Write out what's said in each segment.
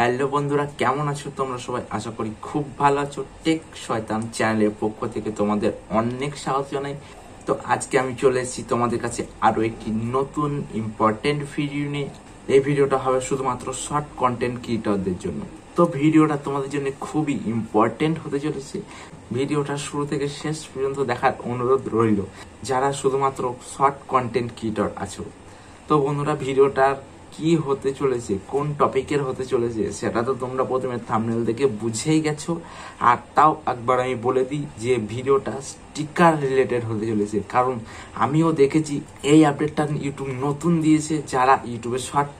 Hello বন্ধুরা, কেমন আছো তোমরা সবাই? আশা করি খুব ভালো আছো। টেক শয়তান চ্যানেলের পক্ষ থেকে তোমাদের অনেক স্বাগত জানাই। তো আজকে আমি চলে এসেছি তোমাদের কাছে আরো একটি নতুন ইম্পর্টেন্ট ভিডিও নিয়ে। এই ভিডিওটা হবে শুধুমাত্র শর্ট কন্টেন্ট ক্রিয়েটরদের জন্য। তো ভিডিওটা তোমাদের জন্য খুবই ইম্পর্টেন্ট হতে চলেছে। ভিডিওটা শুরু থেকে শেষ পর্যন্ত দেখার অনুরোধ রইল যারা শুধুমাত্র শর্ট কন্টেন্ট ক্রিয়েটর আছো। তো বন্ধুরা, ভিডিওটার কি হতে চলেছে, কোন টপিকের হতে চলেছে সেটা তো তোমরা প্রথমে থাম্বনেল দেখে বুঝেই গেছো। আর তাও একবার আমি বলে দিই যে ভিডিওটা স্টিকার রিলেটেড হতে চলেছে, কারণ আমিও দেখেছি এই আপডেটটা ইউটিউব নতুন দিয়েছে। যারা ইউটিউবে শর্ট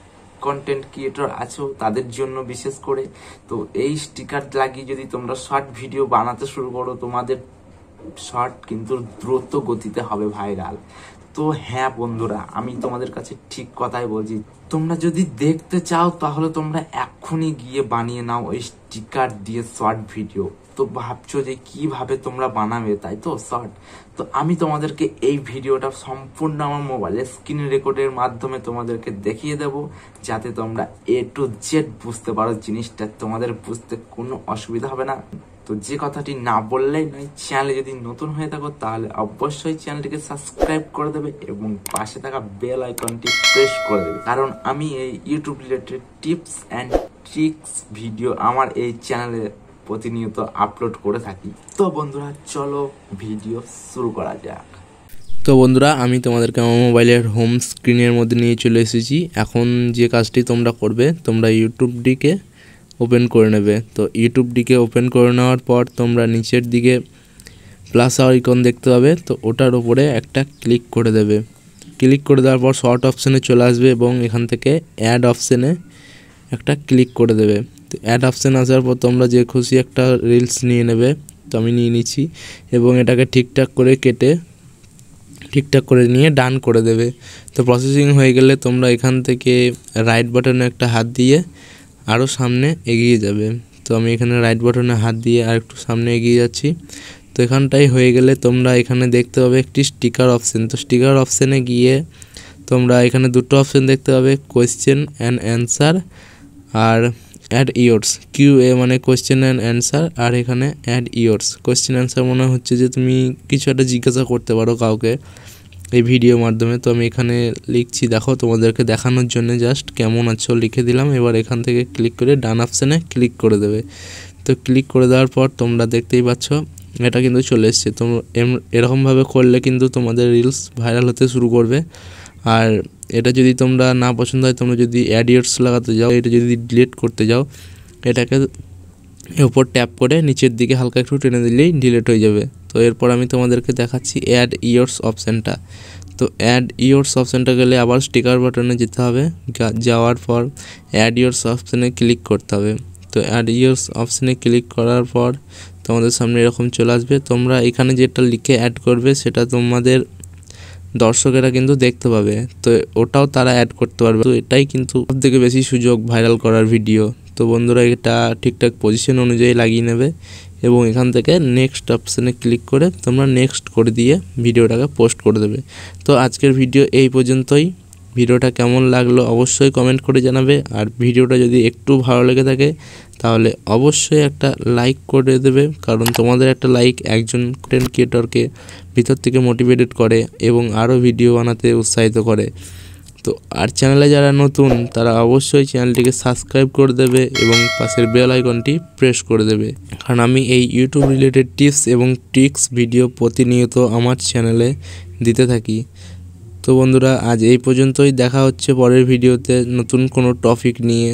কন্টেন্ট ক্রিয়েটর আছো তাদের জন্য বিশেষ করে। তো এই স্টিকার লাগিয়ে যদি তোমরা শর্ট ভিডিও বানাতে শুরু করো, তোমাদের শর্ট কিন্তু দ্রুত গতিতে হবে ভাইরাল। তো হ্যাঁ বন্ধুরা, আমি তোমাদের কাছে ঠিক কথাই বলছি। তোমরা যদি দেখতে চাও তাহলে তোমরা এখনই গিয়ে বানিয়ে নাও ওই স্টিকার দিয়ে শর্ট ভিডিও। তো ভাবছো যে কিভাবে তোমরা বানাবে, তাই তো শর্ট। তো আমি তোমাদেরকে এই ভিডিওটা সম্পূর্ণ আমার মোবাইলের স্ক্রিন রেকর্ডের মাধ্যমে তোমাদেরকে দেখিয়ে দেব, যাতে তোমরা A to Z বুঝতে পারো জিনিসটা। তোমাদের বুঝতে কোনো অসুবিধা হবে না। তো যে কথাটি না বললেই নয়, চ্যানেলে যদি নতুন হয়ে থাকো তাহলে অবশ্যই চ্যানেলটিকে সাবস্ক্রাইব করে দেবে এবং পাশে থাকা বেল আইকনটি প্রেস করে দেবে, কারণ আমি এই YouTube related tips and tricks video আমার এই চ্যানেলে প্রতিনিয়ত আপলোড করে থাকি। তো বন্ধুরা, চলো ভিডিও শুরু করা যাক। তো বন্ধুরা, আমি তোমাদেরকে আমার মোবাইলের হোম স্ক্রিনের মধ্যে নিয়ে চলে এসেছি। এখন যে কাজটি তোমরা করবে, তোমরা ইউটিউবটিকে ওপেন করে নেবে। তো ইউটিউবটিকে ওপেন করে নেওয়ার পর তোমরা নিচের দিকে প্লাস আইকন দেখতে পাবে, তো ওটার উপরে একটা ক্লিক করে দেবে। ক্লিক করে দেওয়ার পর শর্ট অপশানে চলে আসবে এবং এখান থেকে অ্যাড অপশানে একটা ক্লিক করে দেবে। তো অ্যাড অপশান আসার পর তোমরা যে খুশি একটা রিলস নিয়ে নেবে। তো আমি নিয়ে নিচ্ছি এবং এটাকে ঠিকঠাক করে কেটে ঠিকঠাক করে নিয়ে ডান করে দেবে। তো প্রসেসিং হয়ে গেলে তোমরা এখান থেকে রাইট বাটনে একটা হাত দিয়ে আরও সামনে এগিয়ে যাবে। তো আমি এখানে রাইট বাটনে হাত দিয়ে আর একটু সামনে এগিয়ে যাচ্ছি। তো এখানটাই হয়ে গেলে তোমরা এখানে দেখতে পাবে একটি স্টিকার অপশান। তো স্টিকার অপশানে গিয়ে তোমরা এখানে দুটো অপশান দেখতে পাবে, কোয়েশ্চেন অ্যান্ড অ্যান্সার আর অ্যাড ইয়োর্স। QA মানে কোয়েশ্চেন অ্যান্ড অ্যান্সার, আর এখানে অ্যাড ইয়োর্স। কোয়েশ্চেন অ্যান্সার মনে হচ্ছে যে তুমি কিছু একটা জিজ্ঞাসা করতে পারো কাউকে এই ভিডিওর মাধ্যমে। তো আমি এখানে লিখছি, দেখো তোমাদেরকে দেখানোর জন্য জাস্ট কেমন আছো লিখে দিলাম। এবার এখান থেকে ক্লিক করে ডান অপশানে ক্লিক করে দেবে। তো ক্লিক করে দেওয়ার পর তোমরা দেখতেই পাচ্ছ এটা কিন্তু চলে এসছে। তো এরকমভাবে করলে কিন্তু তোমাদের রিলস ভাইরাল হতে শুরু করবে। আর এটা যদি তোমরা না পছন্দ হয়, তোমরা যদি অ্যাড ইয়োর্স লাগাতে যাও, এটা যদি ডিলিট করতে যাও, এটাকে উপর ট্যাপ করে নিচের দিকে হালকা একটু টেনে দিলেই ডিলিট হয়ে যাবে। তো এরপর আমি তোমাদেরকে দেখাচ্ছি অ্যাড ইয়োর্স অপশানটা। তো অ্যাড ইয়োর্স অপশানটা গেলে আবার স্টিকার বাটনে যেতে হবে। যাওয়ার পর অ্যাড ইয়োর্স অপশানে ক্লিক করতে হবে। তো অ্যাড ইয়োর্স অপশানে ক্লিক করার পর তোমাদের সামনে এরকম চলে আসবে। তোমরা এখানে যেটা লিখে অ্যাড করবে সেটা তোমাদের দর্শকেরা কিন্তু দেখতে পাবে, তো ওটাও তারা অ্যাড করতে পারবে। তো এটাই কিন্তু সবথেকে বেশি সুযোগ ভাইরাল করার ভিডিও। তো বন্ধুরা, এটা ঠিকঠাক পজিশন অনুযায়ী লাগিয়ে নেবে এবং এখান থেকে নেক্সট অপশানে ক্লিক করে তোমরা নেক্সট করে দিয়ে ভিডিওটাকে পোস্ট করে দেবে। তো আজকের ভিডিও এই পর্যন্তই। ভিডিওটা কেমন লাগলো অবশ্যই কমেন্ট করে জানাবে। আর ভিডিওটা যদি একটু ভালো লেগে থাকে তাহলে অবশ্যই একটা লাইক করে দেবে, কারণ তোমাদের একটা লাইক একজন কন্টেন্ট ক্রিয়েটরকে ভিতর থেকে মোটিভেটেড করে এবং আরও ভিডিও বানাতে উৎসাহিত করে। তো আর চ্যানেলে যারা নতুন তারা অবশ্যই চ্যানেলটিকে সাবস্ক্রাইব করে দেবে এবং পাশের বেল আইকনটি প্রেস করে দেবে, কারণ আমি এই ইউটিউব রিলেটেড টিপস এবং ট্রিক্স ভিডিও প্রতিনিয়ত আমার চ্যানেলে দিতে থাকি। তো বন্ধুরা, আজ এই পর্যন্তই। দেখা হচ্ছে পরের ভিডিওতে নতুন কোনো টপিক নিয়ে।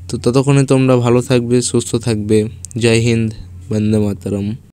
তো ততক্ষণে তোমরা ভালো থাকবে, সুস্থ থাকবে। জয় হিন্দ, বন্দে মাতরম।